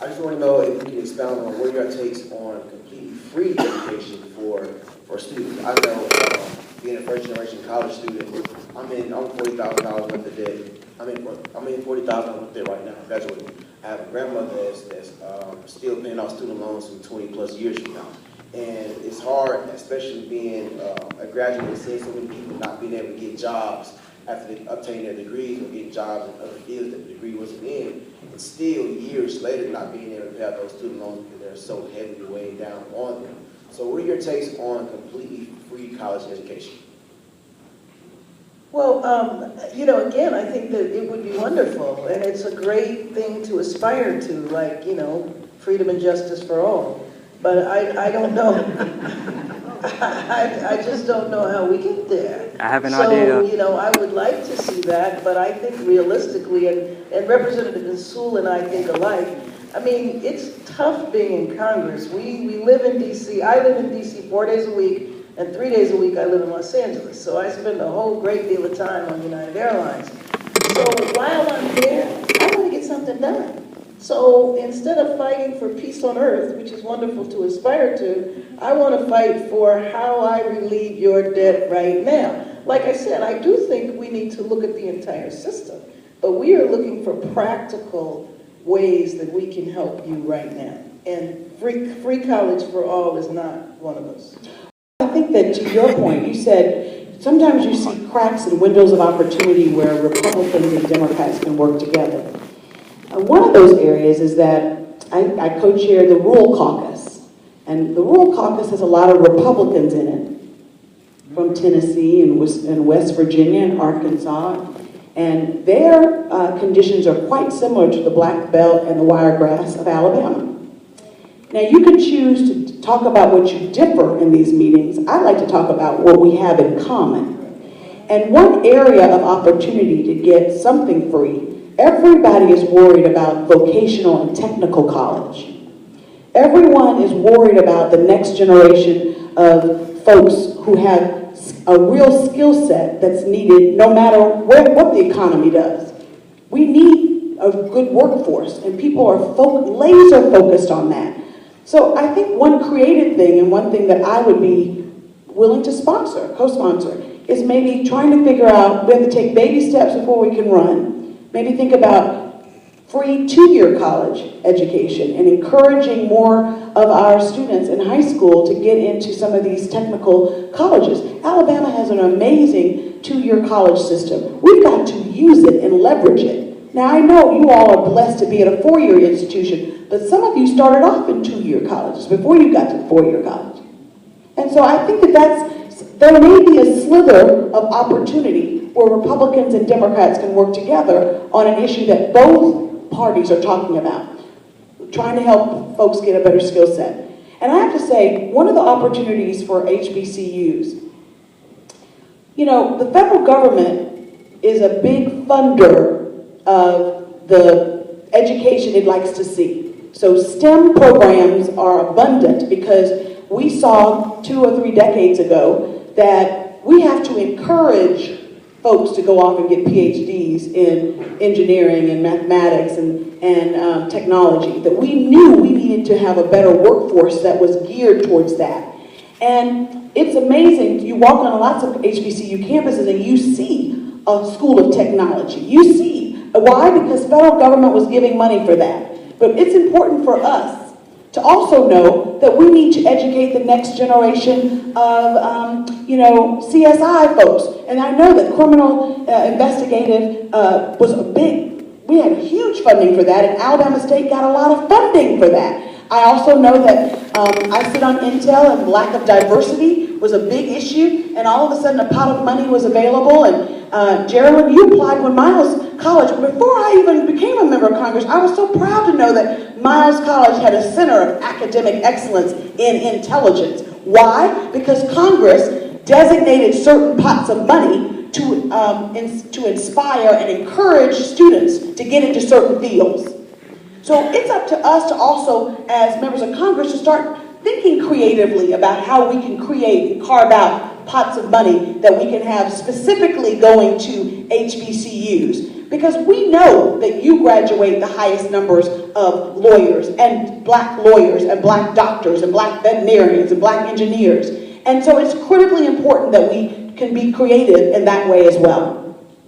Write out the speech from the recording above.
I just want to know if you can expound on what your takes on completely free education for students. I know, being a first generation college student, I'm $40,000 worth of debt. I'm in $40,000 worth of debt right now, graduating. I have a grandmother that's still paying off student loans from 20 plus years from now. And it's hard, especially being a graduate, and seeing so many people not being able to get jobs after they obtain their degrees or get jobs in other fields that the degree wasn't in, and still years later not being able to pay out those student loans because they're so heavily weighed down on them. So what are your takes on completely free college education? Well, you know, again, I think that it would be wonderful, and it's a great thing to aspire to, like, you know, freedom and justice for all. But I don't know. I just don't know how we get there. I have an idea. So, you know, I would like to see that, but I think realistically, and Representative Nsul and I think alike, I mean, it's tough being in Congress. We live in D.C. I live in D.C. 4 days a week, and 3 days a week I live in Los Angeles. So I spend a whole great deal of time on United Airlines. So while I'm there, I want to get something done. So instead of fighting for peace on earth, which is wonderful to aspire to, I want to fight for how I relieve your debt right now. Like I said, I do think we need to look at the entire system, but we are looking for practical ways that we can help you right now. And free college for all is not one of those. I think that to your point, you said sometimes you see cracks and windows of opportunity where Republicans and Democrats can work together. One of those areas is that I co-chair the Rural Caucus, and the Rural Caucus has a lot of Republicans in it, from Tennessee and West Virginia and Arkansas, and their conditions are quite similar to the Black Belt and the Wiregrass of Alabama. Now, you can choose to talk about what you differ in these meetings. I like to talk about what we have in common. And one area of opportunity to get something free, everybody is worried about vocational and technical college. Everyone is worried about the next generation of folks who have a real skill set that's needed no matter what the economy does. We need a good workforce, and people are laser focused on that. So I think one creative thing, and one thing that I would be willing to sponsor, co-sponsor, is maybe trying to figure out, we have to take baby steps before we can run. Maybe think about free 2-year college education and encouraging more of our students in high school to get into some of these technical colleges. Alabama has an amazing 2-year college system. We've got to use it and leverage it. Now, I know you all are blessed to be at a 4-year institution, but some of you started off in 2-year colleges before you got to 4-year college. And so I think there may be a slither of opportunity where Republicans and Democrats can work together on an issue that both parties are talking about, trying to help folks get a better skill set. And I have to say, one of the opportunities for HBCUs, you know, the federal government is a big funder of the education it likes to see. So STEM programs are abundant because we saw 2 or 3 decades ago that we have to encourage folks to go off and get PhDs in engineering and mathematics and technology, that we knew we needed to have a better workforce that was geared towards that. And it's amazing, you walk on lots of HBCU campuses and you see a school of technology. You see, why? Because federal government was giving money for that. But it's important for us to also know that we need to educate the next generation of, CSI folks. And I know that criminal investigative was a we had huge funding for that, and Alabama State got a lot of funding for that. I also know that I sit on Intel, and lack of diversity was a big issue, and all of a sudden a pot of money was available. And Geraldine, you applied when Miles College, before I even became a member of Congress, I was so proud to know that Miles College had a center of academic excellence in intelligence. Why? Because Congress designated certain pots of money to inspire and encourage students to get into certain fields. So it's up to us to also, as members of Congress, to start thinking creatively about how we can create and carve out pots of money that we can have specifically going to HBCUs. Because we know that you graduate the highest numbers of lawyers and black doctors and black veterinarians and black engineers. And so it's critically important that we can be creative in that way as well.